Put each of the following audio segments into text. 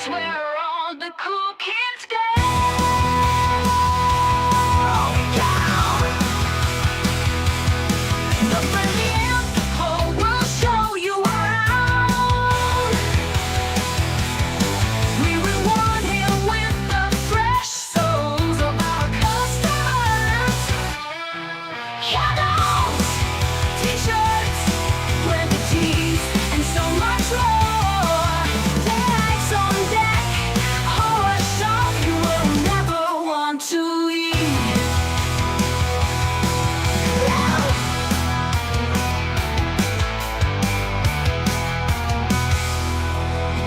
It's where all the cool kids go. The friendly info will show you around. We reward him with the fresh souls of our customers. Candles, t-shirts, blended teas, and so much more. Tags on deck, horror shop you will never want to leave.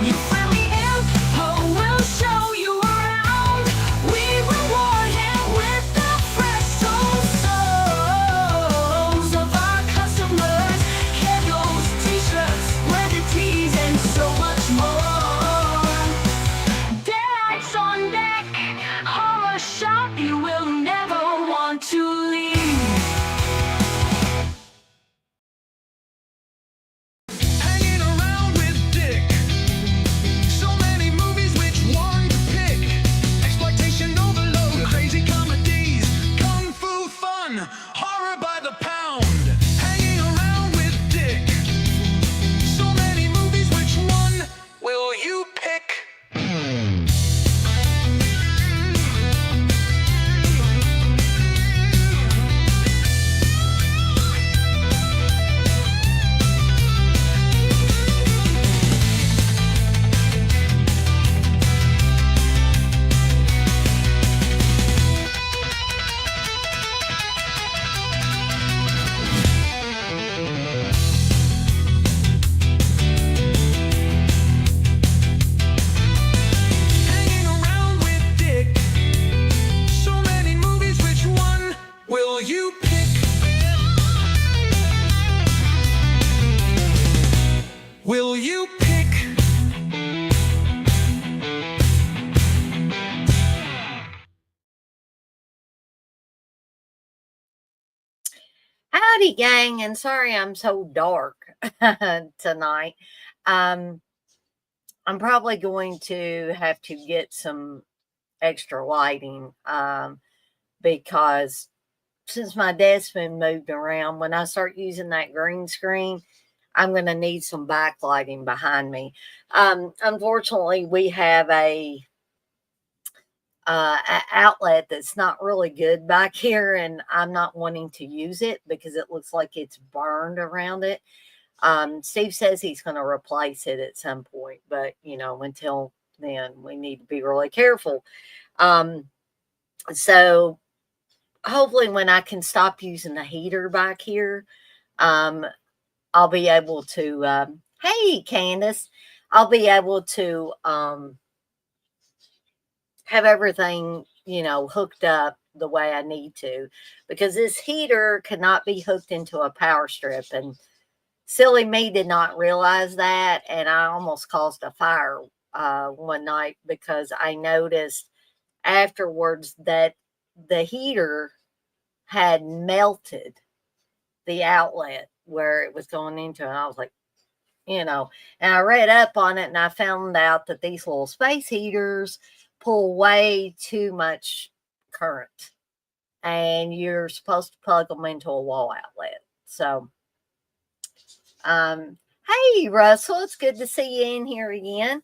Your friendly info will show you around. We reward him with the fresh souls of our customers. Candles, t-shirts, blended teas, and so much more. Deadites on deck, horror shop you will never want to leave. Hanging around with Dick. So many movies, which one to pick? Exploitation overload, crazy comedies, kung fu fun, horror by the pound. Hanging around with Dick. So many movies, which one will you pick? Hanging around with Dick. So many movies, which one will you pick? Will you pick? Howdy, gang, and sorry I'm so dark tonight. I'm probably going to have to get some extra lighting because since my desk's been moved around, when I start using that green screen, I'm going to need some backlighting behind me. Unfortunately, we have a outlet that's not really good back here, and I'm not wanting to use it because it looks like it's burned around it. Steve says he's going to replace it at some point, but until then, we need to be really careful. So hopefully, when I can stop using the heater back here, I'll be able to. Hey, Candace, I'll be able to have everything, hooked up the way I need to, because this heater cannot be hooked into a power strip. And silly me did not realize that. And I almost caused a fire one night because I noticed afterwards that the heater had melted the outlet where it was going into. And I was like, and I read up on it and I found out that these little space heaters pull way too much current and you're supposed to plug them into a wall outlet. So, hey, Russell, it's good to see you in here again.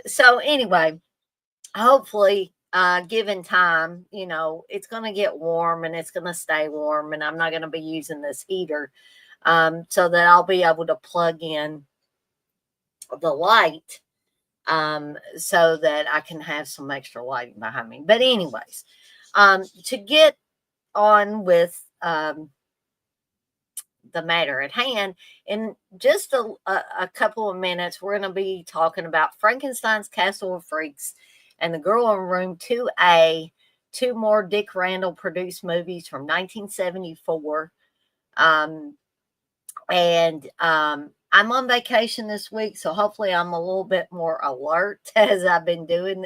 So anyway, hopefully, given time, it's going to get warm and it's going to stay warm, and I'm not going to be using this heater, so that I'll be able to plug in the light, so that I can have some extra lighting behind me. But anyways, to get on with the matter at hand, in just a couple of minutes, we're going to be talking about Frankenstein's Castle of Freaks and The Girl in Room 2A, two more Dick Randall produced movies from 1974. I'm on vacation this week, so hopefully I'm a little bit more alert as I'm doing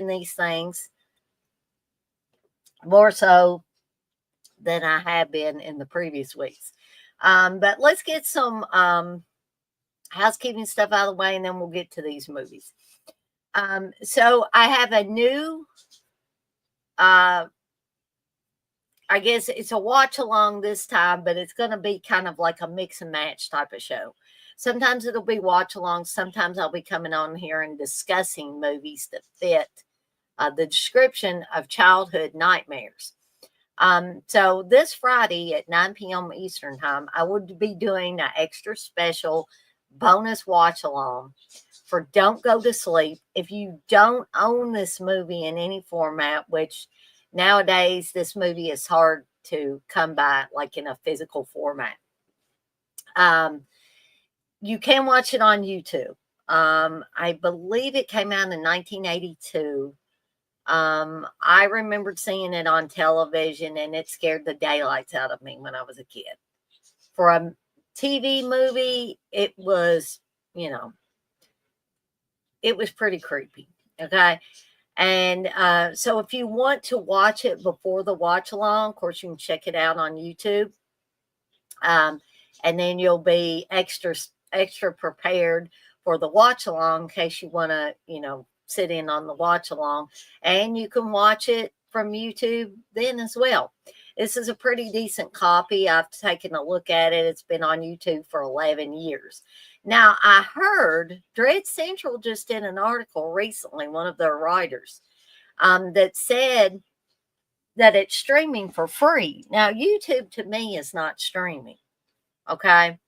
these things, more so than I have been in the previous weeks. But let's get some housekeeping stuff out of the way, and then we'll get to these movies. So I have a new, uh, I guess it's a watch along this time, but it's going to be kind of like a mix and match type of show. Sometimes it'll be watch along. Sometimes I'll be coming on here and discussing movies that fit the description of childhood nightmares. So this Friday at 9 p.m. Eastern Time, I would be doing an extra special bonus watch along for Don't Go to Sleep. If you don't own this movie in any format, which nowadays this movie is hard to come by, like in a physical format, you can watch it on YouTube. I believe it came out in 1982. I remembered seeing it on television, and it scared the daylights out of me when I was a kid. For a TV movie, it was, it was pretty creepy. Okay. And so if you want to watch it before the watch along, of course, you can check it out on YouTube. And then you'll be extra prepared for the watch along in case you want to, sit in on the watch along, and you can watch it from YouTube then as well. This is a pretty decent copy. I've taken a look at it. It's been on YouTube for 11 years. Now, I heard Dread Central just did an article recently, one of their writers, that said that it's streaming for free. Now, YouTube to me is not streaming. Okay.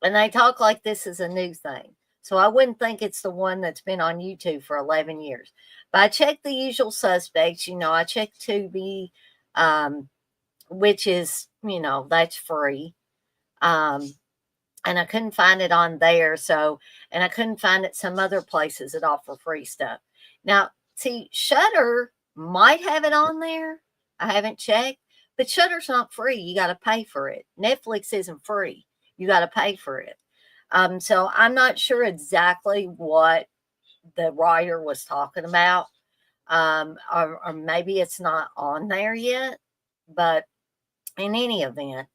And they talk like this is a new thing. So I wouldn't think it's the one that's been on YouTube for 11 years. But I checked the usual suspects. I checked Tubi, which is, that's free. And I couldn't find it on there. And I couldn't find it some other places that offer free stuff. Now, see, Shudder might have it on there. I haven't checked. But Shudder's not free. You got to pay for it. Netflix isn't free. You got to pay for it. So I'm not sure exactly what the writer was talking about. Or maybe it's not on there yet. But in any event,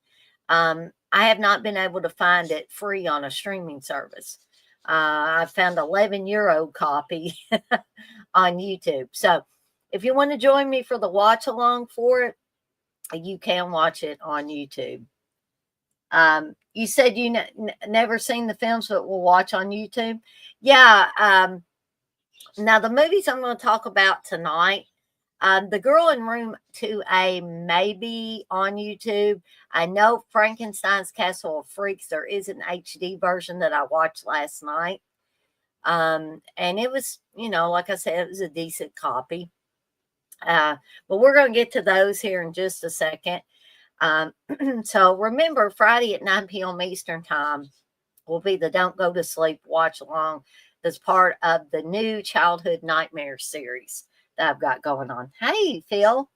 I have not been able to find it free on a streaming service. I found €11 copy on YouTube. So if you want to join me for the watch along for it, you can watch it on YouTube. You said you never seen the films that we'll watch on YouTube. Yeah. Now the movies I'm going to talk about tonight, The Girl in Room 2A may be on YouTube. I know Frankenstein's Castle of Freaks, there is an HD version that I watched last night. And it was, like I said, it was a decent copy. But we're going to get to those here in just a second. So remember, Friday at 9 p.m. Eastern Time will be the Don't Go to Sleep watch along that's part of the new Childhood Nightmare series that I've got going on. Hey, Phil.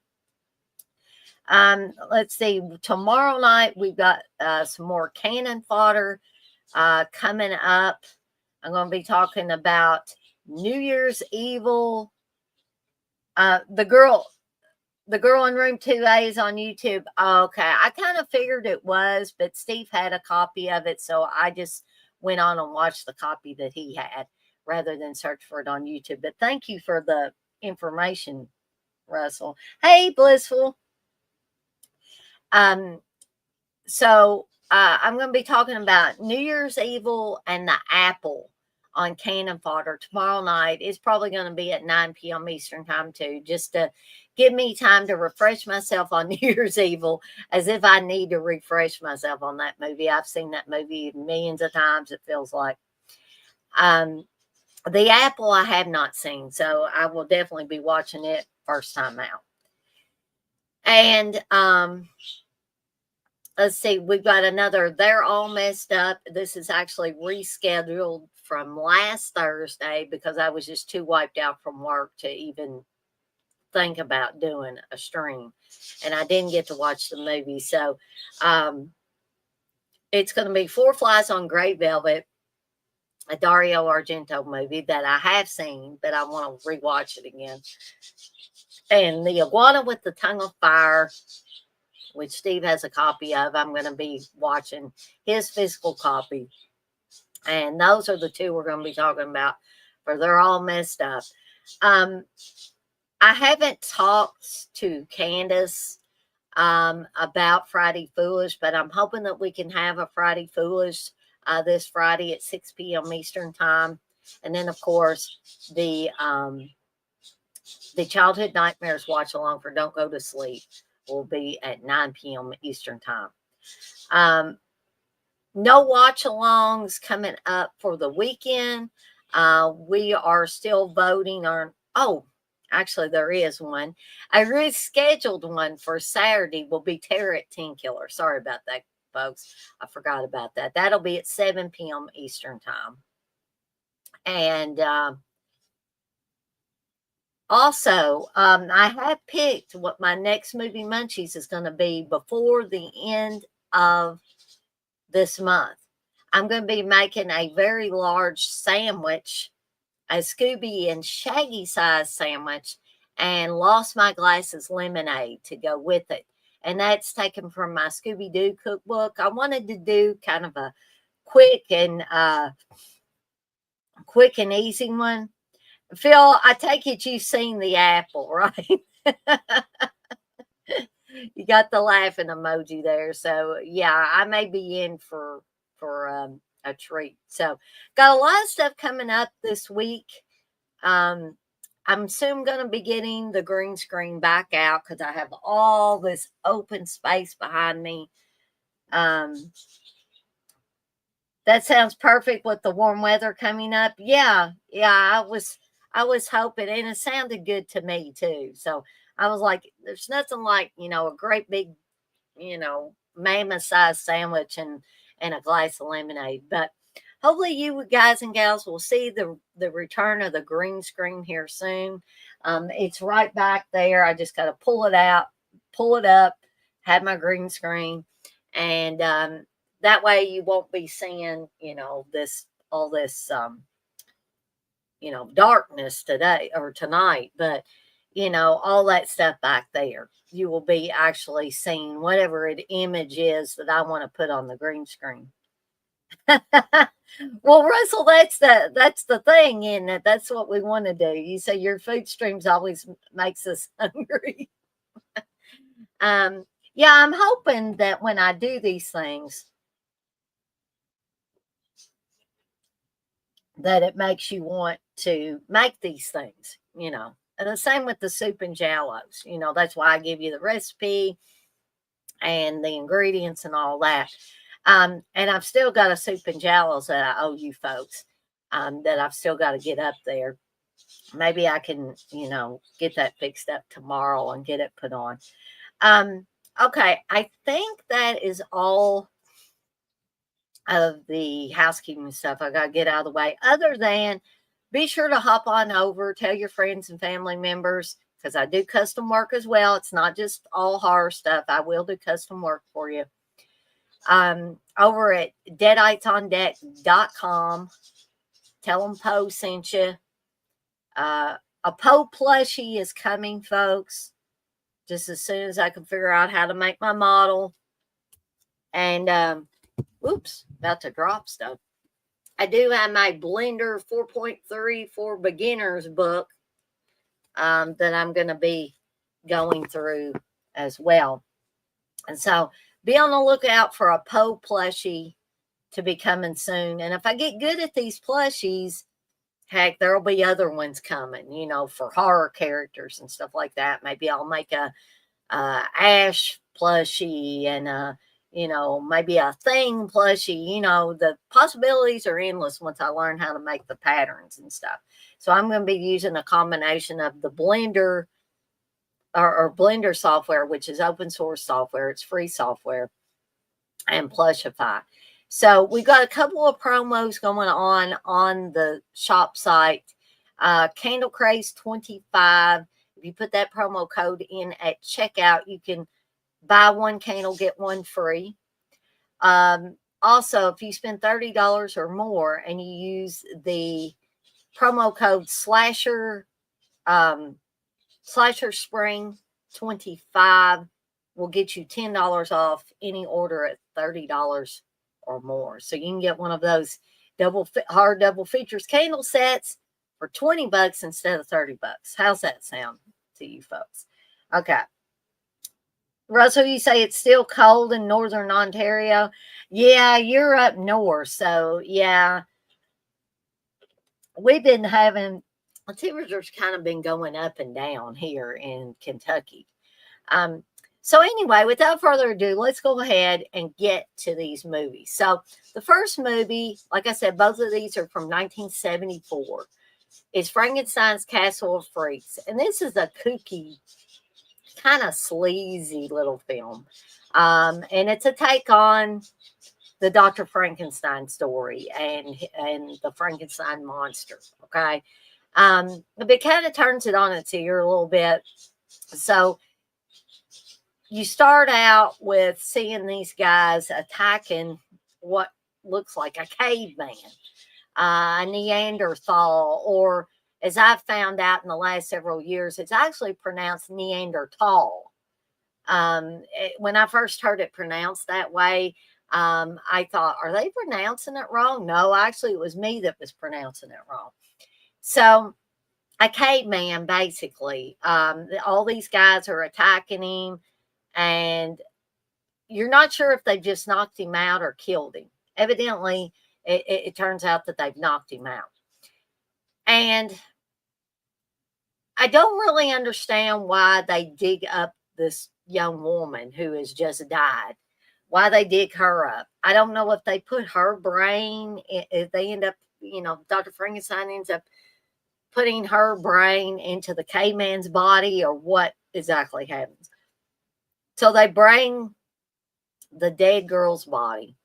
Let's see. Tomorrow night, we've got some more cannon fodder coming up. I'm going to be talking about New Year's Evil. The girl in room 2A is on YouTube. Okay. I kind of figured it was, but Steve had a copy of it. So I just went on and watched the copy that he had rather than search for it on YouTube. But thank you for the information, Russell. Hey, Blissful. So I'm going to be talking about New Year's Evil and the Apple on Cannon Fodder tomorrow night. It's probably going to be at 9 p.m. Eastern Time too, just to give me time to refresh myself on New Year's Evil, as if I need to refresh myself on that movie. I've seen that movie millions of times, it feels like. The Apple I have not seen, so I will definitely be watching it first time out. And let's see, we've got another They're All Messed Up. This is actually rescheduled from last Thursday because I was just too wiped out from work to even think about doing a stream. And I didn't get to watch the movie. So it's going to be Four Flies on Grey Velvet, a Dario Argento movie that I have seen, but I want to rewatch it again. And The Iguana with the Tongue of Fire, which Steve has a copy of. I'm going to be watching his physical copy. And those are the two we're going to be talking about, for they're all messed up. I haven't talked to Candace about Friday Foolish, but I'm hoping that we can have a Friday Foolish this Friday at 6 p.m. Eastern Time. And then, of course, the Childhood Nightmares watch along for Don't Go to Sleep will be at 9 p.m. Eastern Time. No watch alongs coming up for the weekend. We are still voting on, actually, there is one. I rescheduled one for Saturday. Will be Terror at 10 Killer. Sorry about that, folks. I forgot about that. That'll be at 7 p.m. Eastern Time. And also, I have picked what my next movie munchies is going to be before the end of this month. I'm going to be making a very large sandwich, a Scooby and Shaggy size sandwich, and Lost My Glasses lemonade to go with it. And that's taken from my Scooby-Doo cookbook. I wanted to do kind of a quick and easy one. Phil, I take it you've seen the apple, right? You got the laughing emoji there. So yeah, I may be in for a treat. So got a lot of stuff coming up this week. I'm soon going to be getting the green screen back out because I have all this open space behind me. That sounds perfect with the warm weather coming up. Yeah, I was hoping, and it sounded good to me too. So I was like, there's nothing like, a great big, mammoth sized sandwich and a glass of lemonade. But hopefully you guys and gals will see the return of the green screen here soon. It's right back there. I just got to pull it out, pull it up, have my green screen, and that way you won't be seeing, all this darkness today or tonight, but all that stuff back there. You will be actually seeing whatever image is that I want to put on the green screen. Well, Russell, that's the thing, isn't it? That's what we want to do. You say your food streams always makes us hungry. Yeah, I'm hoping that when I do these things, that it makes you want to make these things, And the same with the soup and jellos. That's why I give you the recipe and the ingredients and all that. And I've still got a soup and jellos that I owe you folks, that I've still got to get up there. Maybe I can, get that fixed up tomorrow and get it put on. Okay, I think that is all of the housekeeping stuff I got to get out of the way. Other than, be sure to hop on over, tell your friends and family members, because I do custom work as well. It's not just all horror stuff. I will do custom work for you. Over at deaditesondeck.com. Tell them Poe sent you. A Poe plushie is coming, folks. Just as soon as I can figure out how to make my model. And, oops, about to drop stuff. I do have my Blender 4.3 for beginners book that I'm going to be going through as well. And so be on the lookout for a Poe plushie to be coming soon. And if I get good at these plushies, heck, there'll be other ones coming, for horror characters and stuff like that. Maybe I'll make a Ash plushie and maybe a Thing plushie. The possibilities are endless once I learn how to make the patterns and stuff. So I'm going to be using a combination of the Blender or Blender software, which is open source software. It's free software, and Plushify. So we've got a couple of promos going on the shop site. Candle Craze 25. If you put that promo code in at checkout, you can buy one candle, get one free. Also, if you spend $30 or more and you use the promo code Slasher Spring 25, will get you $10 off any order at $30 or more. So you can get one of those hard double features candle sets for $20 instead of $30. How's that sound to you folks? Okay. Russell, you say it's still cold in northern Ontario. Yeah, you're up north. So, yeah, we've been having the temperatures kind of been going up and down here in Kentucky. So anyway, without further ado, let's go ahead and get to these movies. So the first movie, like I said, both of these are from 1974. Is Frankenstein's Castle of Freaks. And this is a kooky, kind of sleazy little film. And it's a take on the Dr. Frankenstein story and the Frankenstein monster. Okay. But it kind of turns it on its ear a little bit. So you start out with seeing these guys attacking what looks like a caveman, a Neanderthal, or as I've found out in the last several years, it's actually pronounced Neanderthal. When I first heard it pronounced that way, I thought, are they pronouncing it wrong? No, actually, it was me that was pronouncing it wrong. So, a caveman, basically. All these guys are attacking him, and you're not sure if they just knocked him out or killed him. Evidently, it turns out that they've knocked him out. And I don't really understand why they dig up this young woman who has just died. Why they dig her up. I don't know if they put her brain, if they end up, Dr. Frankenstein ends up putting her brain into the caveman's body or what exactly happens. So they bring the dead girl's body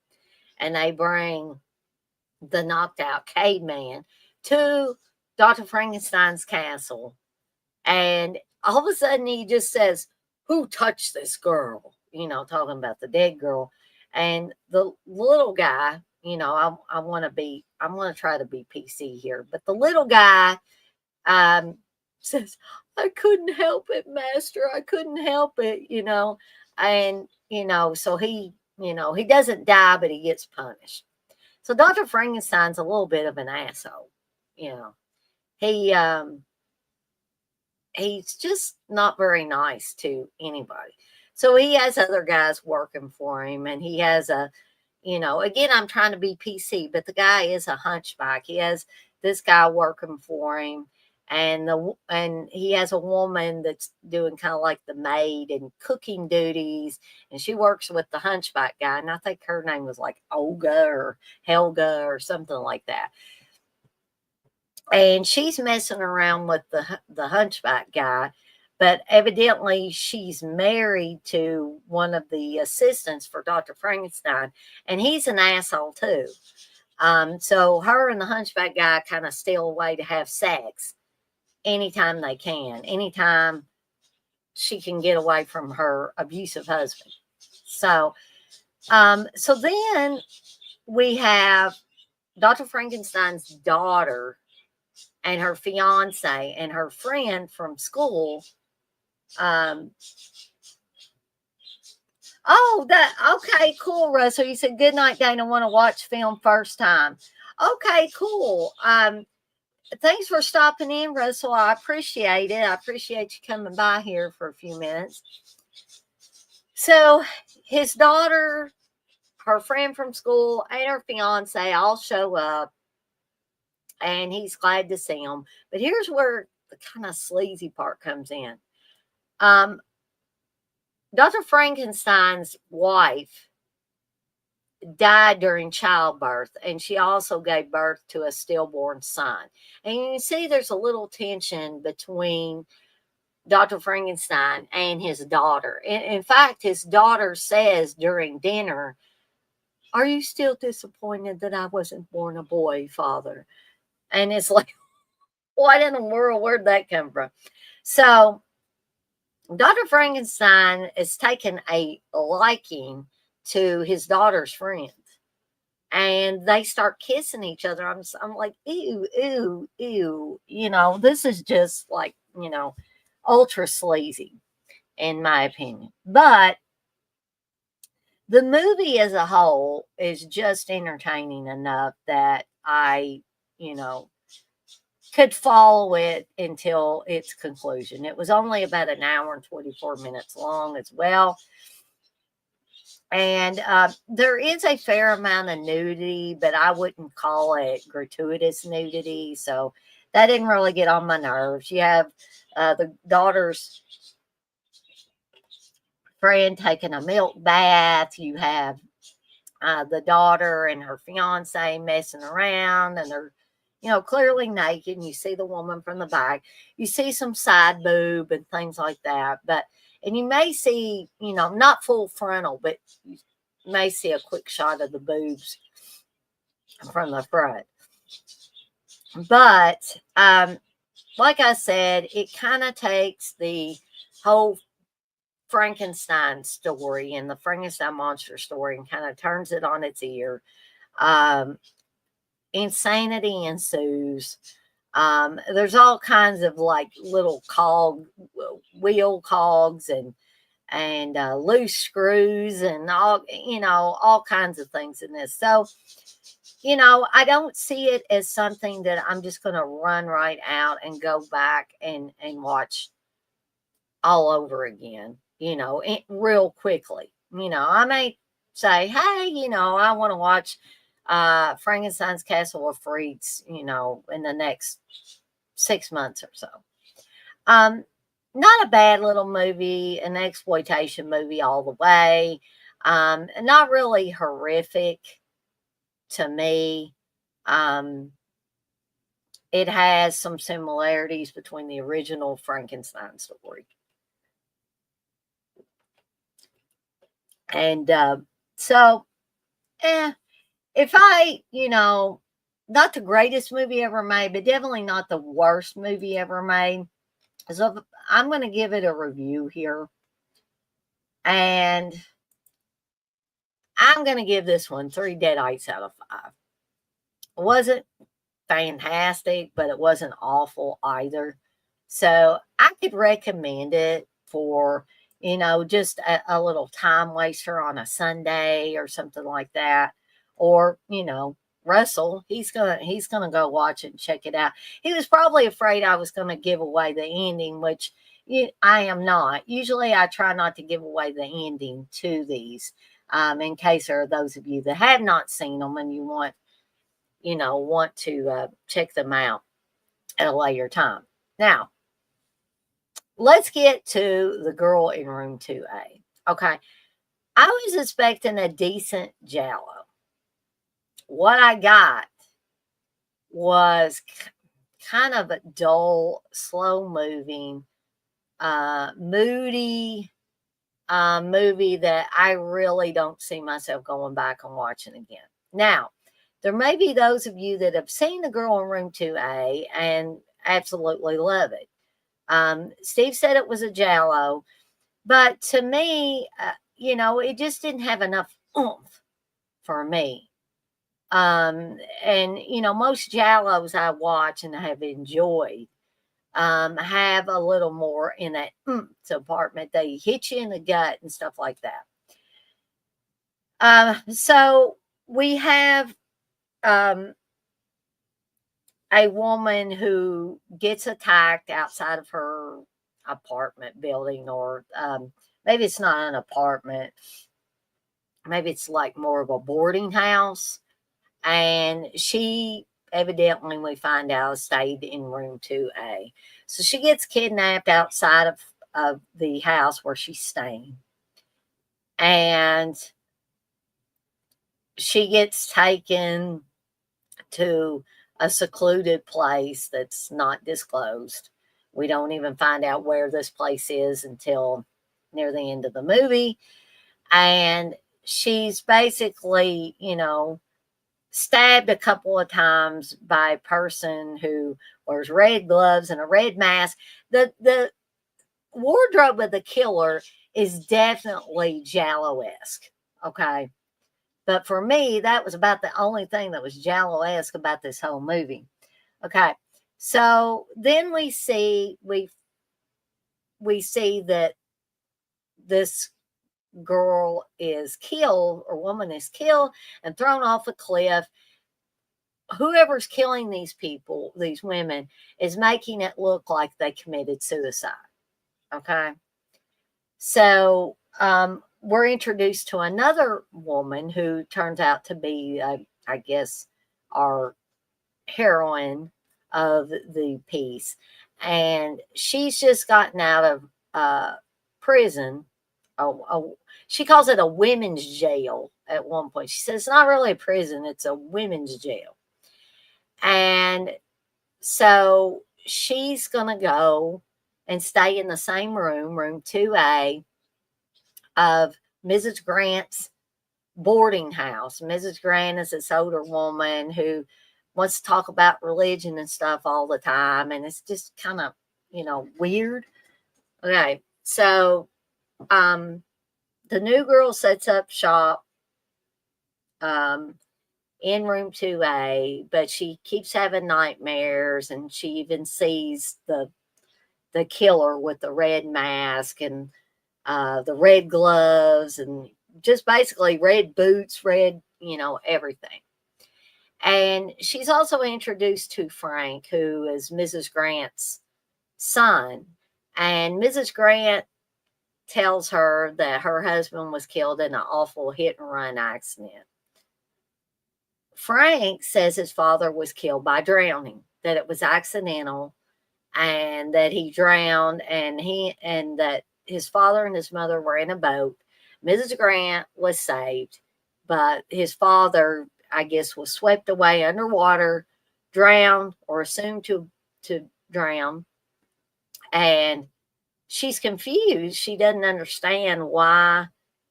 and they bring the knocked out caveman to Dr. Frankenstein's castle. And all of a sudden he just says, "Who touched this girl?" Talking about the dead girl. And the little guy, I want to try to be PC here, but the little guy says, "I couldn't help it, master. I couldn't help it," and, so he doesn't die, but he gets punished. So Dr. Frankenstein's a little bit of an asshole. He, he's just not very nice to anybody. So he has other guys working for him, and he has again, I'm trying to be PC, but the guy is a hunchback. He has this guy working for him, and he has a woman that's doing kind of like the maid and cooking duties, and she works with the hunchback guy, and I think her name was like Olga or Helga or something like that. And she's messing around with the hunchback guy, but evidently she's married to one of the assistants for Dr. Frankenstein, and he's an asshole too. So her and the hunchback guy kind of steal away to have sex anytime they can, anytime she can get away from her abusive husband. So then we have Dr. Frankenstein's daughter and her fiance and her friend from school. Okay, cool, Russell. You said, "Good night, Dana. Want to watch film first time." Okay, cool. Thanks for stopping in, Russell. I appreciate it. I appreciate you coming by here for a few minutes. So his daughter, her friend from school, and her fiance all show up, and he's glad to see them. But here's where the kind of sleazy part comes in. Dr. Frankenstein's wife died during childbirth, and she also gave birth to a stillborn son. And you can see there's a little tension between Dr. Frankenstein and his daughter. In fact, his daughter says during dinner, "Are you still disappointed that I wasn't born a boy, Father?" And it's like, what in the world? Where'd that come from? So Dr. Frankenstein is taking a liking to his daughter's friends, and they start kissing each other. I'm like, ew, ew, ew. This is just like, ultra sleazy, in my opinion. But the movie as a whole is just entertaining enough that I, you know, could follow it until its conclusion. It was only about an hour and 24 minutes long as well. And there is a fair amount of nudity, but I wouldn't call it gratuitous nudity. So that didn't really get on my nerves. You have the daughter's friend taking a milk bath. You have the daughter and her fiance messing around, and they're, clearly naked. And you see the woman from the back. You see some side boob and things like that. And you may see, not full frontal, but you may see a quick shot of the boobs from the front. But like I said, it kind of takes the whole Frankenstein story and the Frankenstein monster story and kind of turns it on its ear. Insanity ensues. There's all kinds of like little wheel cogs and loose screws and all kinds of things in this. So, I don't see it as something that I'm just going to run right out and go back and watch all over again, real quickly. I may say, hey, I want to watch Frankenstein's Castle of Freaks, in the next 6 months or so. Not a bad little movie, an exploitation movie all the way. Not really horrific to me. It has some similarities between the original Frankenstein story. And so, if I, not the greatest movie ever made, but definitely not the worst movie ever made. So I'm going to give it a review here. And I'm going to give this one 3 deadites out of 5. It wasn't fantastic, but it wasn't awful either. So I could recommend it for, just a little time waster on a Sunday or something like that. Or, Russell, he's gonna go watch it and check it out. He was probably afraid I was gonna give away the ending, which I am not. Usually I try not to give away the ending to these, in case there are those of you that have not seen them and you want to check them out at a later time. Now, let's get to The Girl in Room 2A. Okay. I was expecting a decent giallo. What I got was kind of a dull, slow moving, moody movie that I really don't see myself going back and watching again. Now, there may be those of you that have seen The Girl in Room 2A and absolutely love it. Steve said it was a giallo, but to me, it just didn't have enough oomph for me. And most giallos I watch and have enjoyed have a little more in that department. They hit you in the gut and stuff like that. So we have a woman who gets attacked outside of her apartment building, or maybe it's not an apartment. Maybe it's like more of a boarding house. And she evidently, we find out, stayed in room 2A. So she gets kidnapped outside of the house where she's staying. And she gets taken to a secluded place that's not disclosed. We don't even find out where this place is until near the end of the movie. And she's basically, stabbed a couple of times by a person who wears red gloves and a red mask. The wardrobe of the killer is definitely giallo-esque, okay? But for me, that was about the only thing that was giallo-esque about this whole movie. Okay, so then we see that this girl is killed, or woman is killed and thrown off a cliff. whoever's killing these people, these women, is making it look like they committed suicide. Okay. So we're introduced to another woman who turns out to be, I guess, our heroine of the piece. And she's just gotten out of prison. She calls it a women's jail at one point. She says it's not really a prison, it's a women's jail. And so she's going to go and stay in the same room, room 2A, of Mrs. Grant's boarding house. Mrs. Grant is this older woman who wants to talk about religion and stuff all the time. And it's just kind of, weird. Okay. So the new girl sets up shop in room 2A, but she keeps having nightmares, and she even sees the killer with the red mask and the red gloves and just basically red boots, red, everything. And she's also introduced to Frank, who is Mrs. Grant's son. And Mrs. Grant tells her that her husband was killed in an awful hit and run accident. Frank says his father was killed by drowning, that it was accidental, and that he drowned, and that his father and his mother were in a boat. Mrs. Grant was saved, but his father, I guess, was swept away underwater, drowned, or assumed to drown. And she's confused. She doesn't understand why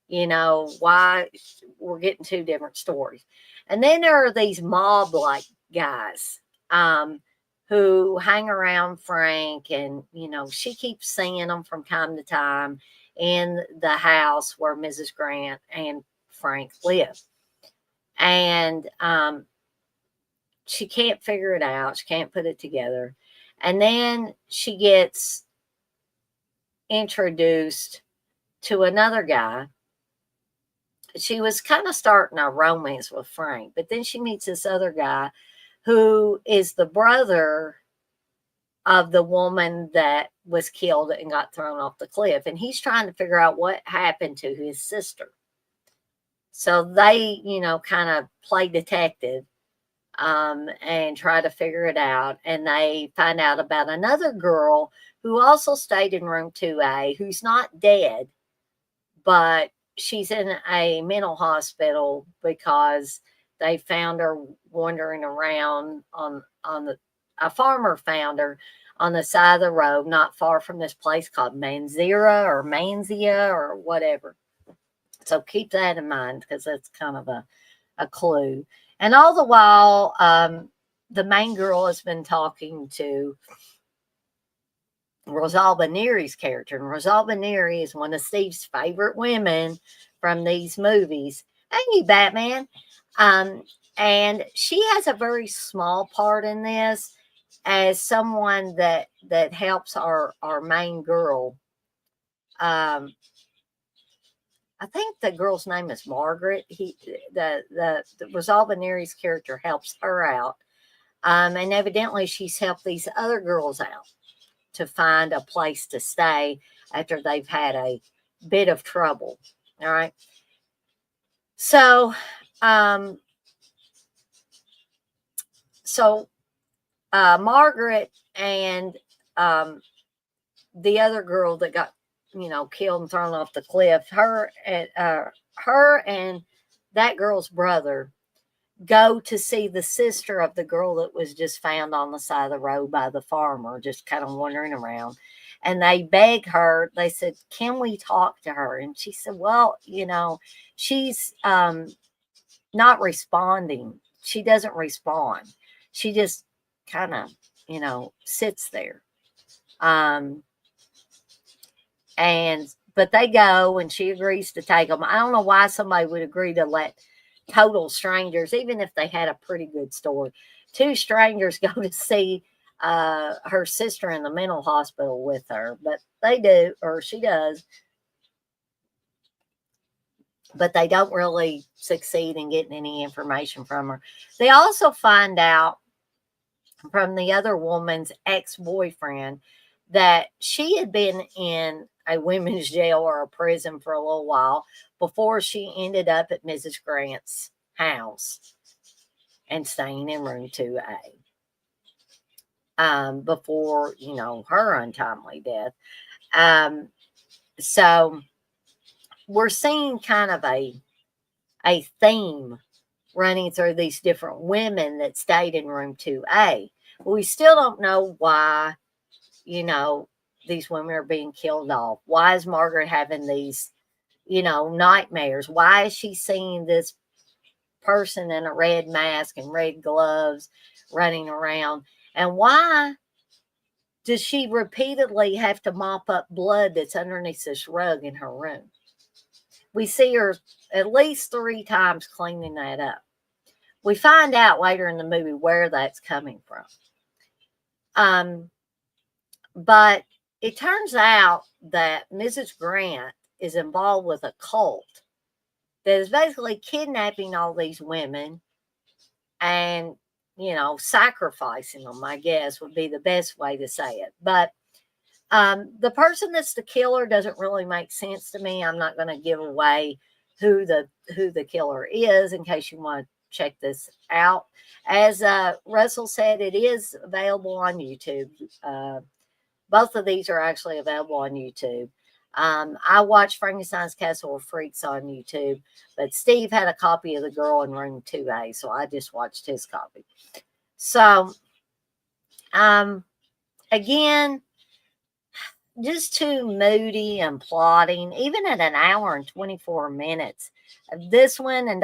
we're getting two different stories. And then there are these mob-like guys who hang around Frank, and, she keeps seeing them from time to time in the house where Mrs. Grant and Frank live. And she can't figure it out. She can't put it together. And then she gets introduced to another guy. She was kind of starting a romance with Frank, but then she meets this other guy who is the brother of the woman that was killed and got thrown off the cliff. And he's trying to figure out what happened to his sister. So they, kind of play detective and try to figure it out. And they find out about another girl who also stayed in room 2A, who's not dead, but she's in a mental hospital because they found her wandering around a farmer found her on the side of the road, not far from this place called Manzia or whatever. So keep that in mind, because that's kind of a clue. And all the while, the main girl has been talking to Rosalba Neary's character. And Rosalba Neary is one of Steve's favorite women from these movies. Thank you, Batman. And she has a very small part in this as someone that helps our main girl. I think the girl's name is Margaret. The Rosalba Neary's character helps her out. And evidently she's helped these other girls out to find a place to stay after they've had a bit of trouble. All right. So, Margaret and the other girl that got, killed and thrown off the cliff, her and that girl's brother go to see the sister of the girl that was just found on the side of the road by the farmer, just kind of wandering around. And they beg her, they said, can we talk to her? And she said, well, she's not responding. She doesn't respond. She just kind of, sits there. But they go, and she agrees to take them. I don't know why somebody would agree to let total strangers, even if they had a pretty good story, two strangers go to see her sister in the mental hospital with her, but they do, or she does. but they don't really succeed in getting any information from her. They also find out from the other woman's ex-boyfriend that she had been in a women's jail or a prison for a little while before she ended up at Mrs. Grant's house and staying in room 2A, before, her untimely death. So we're seeing kind of a theme running through these different women that stayed in room 2A. We still don't know why, these women are being killed off. Why is Margaret having these, nightmares? Why is she seeing this person in a red mask and red gloves running around? And why does she repeatedly have to mop up blood that's underneath this rug in her room? We see her at least 3 times cleaning that up. We find out later in the movie where that's coming from. But it turns out that Mrs. Grant is involved with a cult that is basically kidnapping all these women and, sacrificing them, I guess would be the best way to say it. But the person that's the killer doesn't really make sense to me. I'm not going to give away who the killer is in case you want to check this out. As Russell said, it is available on YouTube. Both of these are actually available on YouTube. I watched Frankenstein's Castle of Freaks on YouTube, but Steve had a copy of The Girl in Room 2A, so I just watched his copy. So, again, just too moody and plotting, even at an hour and 24 minutes. This one and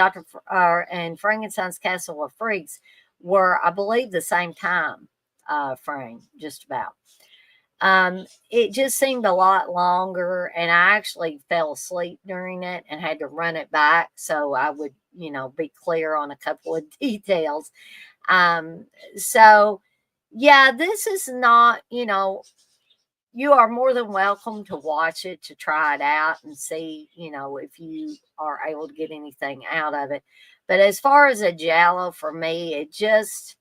and Frankenstein's Castle of Freaks were, I believe, the same time frame, just about. It just seemed a lot longer, and I actually fell asleep during it and had to run it back so I would, be clear on a couple of details. So yeah, this is not, you are more than welcome to watch it, to try it out and see, if you are able to get anything out of it. But as far as a giallo, for me, it just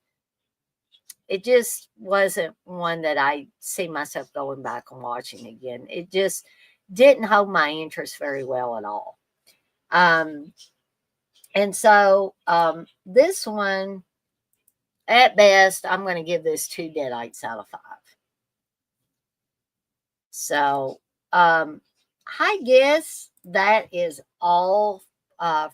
wasn't one that I see myself going back and watching again. It just didn't hold my interest very well at all. And so this one, at best, I'm going to give this 2 deadites out of 5. So I guess that is all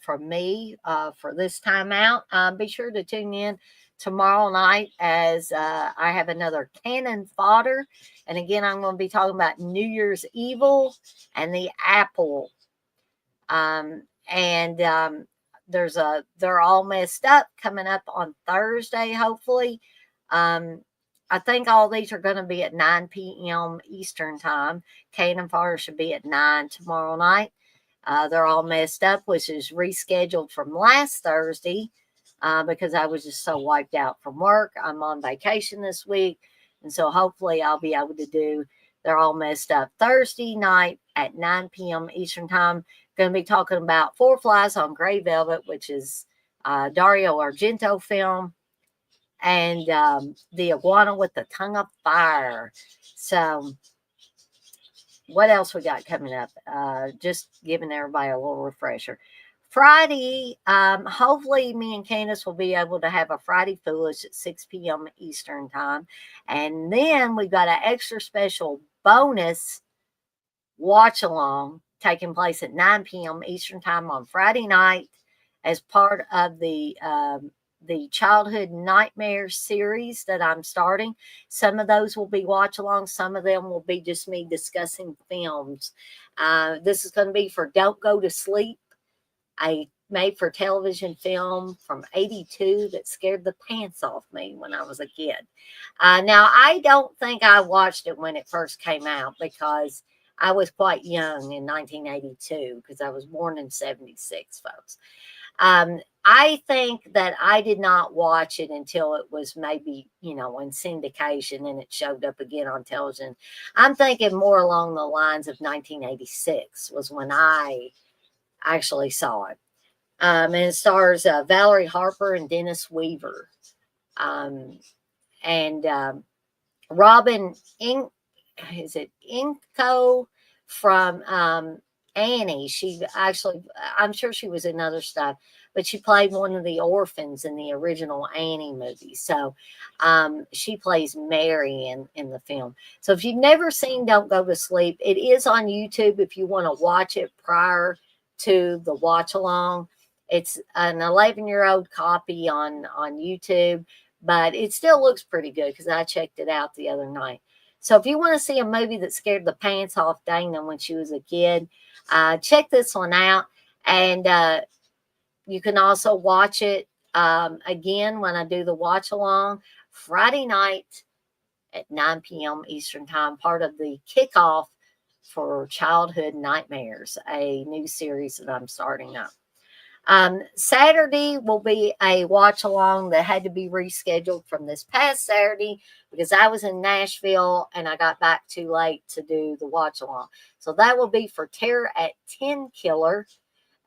from me for this time out. Be sure to tune in tomorrow night as I have another cannon fodder. And again, I'm going to be talking about New Year's Evil and the Apple. They're all messed up coming up on Thursday, hopefully. I think all these are going to be at 9 p.m. Eastern time. Cannon fodder should be at 9 tomorrow night. They're all messed up, which is rescheduled from last Thursday because I was just so wiped out from work. I'm on vacation this week, and so hopefully I'll be able to do They're All Messed Up Thursday night at 9 p.m. Eastern time. Going to be talking about Four Flies on Gray Velvet, which is Dario Argento film, and The Iguana with the Tongue of Fire. So what else we got coming up? Just giving everybody a little refresher. Friday, hopefully me and Candace will be able to have a Friday Foolish at 6 p.m. Eastern time. And then we've got an extra special bonus watch along taking place at 9 p.m. Eastern time on Friday night as part of the Childhood Nightmare series that I'm starting. Some of those will be watch along. Some of them will be just me discussing films. This is going to be for Don't Go to Sleep, a made for television film from '82 that scared the pants off me when I was a kid. Now, I don't think I watched it when it first came out because I was quite young in 1982 because I was born in 76, folks. I think that I did not watch it until it was maybe, in syndication and it showed up again on television. I'm thinking more along the lines of 1986 was when I actually saw it. And it stars Valerie Harper and Dennis Weaver. Um, and Robin Ink, is it Inco from Annie? She actually, I'm sure she was in other stuff, but she played one of the orphans in the original Annie movie. So she plays Mary in the film. So if you've never seen Don't Go to Sleep, it is on YouTube if you want to watch it prior to the watch along. It's an 11-year-old copy on YouTube, but it still looks pretty good because I checked it out the other night. So if you want to see a movie that scared the pants off Dana when she was a kid, check this one out. And you can also watch it again when I do the watch along Friday night at 9 p.m. Eastern Time, part of the kickoff for Childhood Nightmares, a new series that I'm starting up. Saturday will be a watch along that had to be rescheduled from this past Saturday because I was in Nashville and I got back too late to do the watch along. So that will be for Terror at 10 Killer,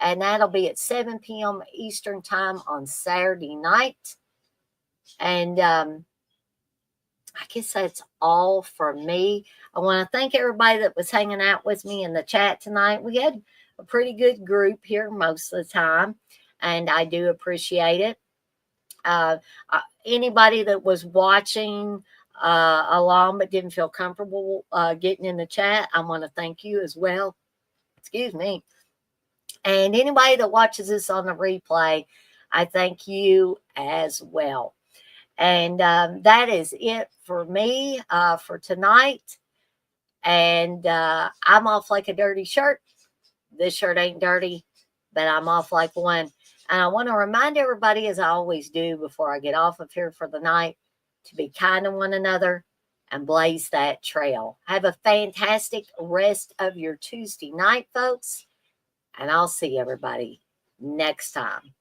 and that'll be at 7 p.m. Eastern Time on Saturday night. And I guess that's all for me. I want to thank everybody that was hanging out with me in the chat tonight. We had a pretty good group here most of the time, and I do appreciate it. Anybody that was watching along but didn't feel comfortable getting in the chat, I want to thank you as well. Excuse me. And anybody that watches this on the replay, I thank you as well. And that is it for me for tonight. And I'm off like a dirty shirt. This shirt ain't dirty, but I'm off like one. And I want to remind everybody, as I always do before I get off of here for the night, to be kind to one another and blaze that trail. Have a fantastic rest of your Tuesday night, folks. And I'll see everybody next time.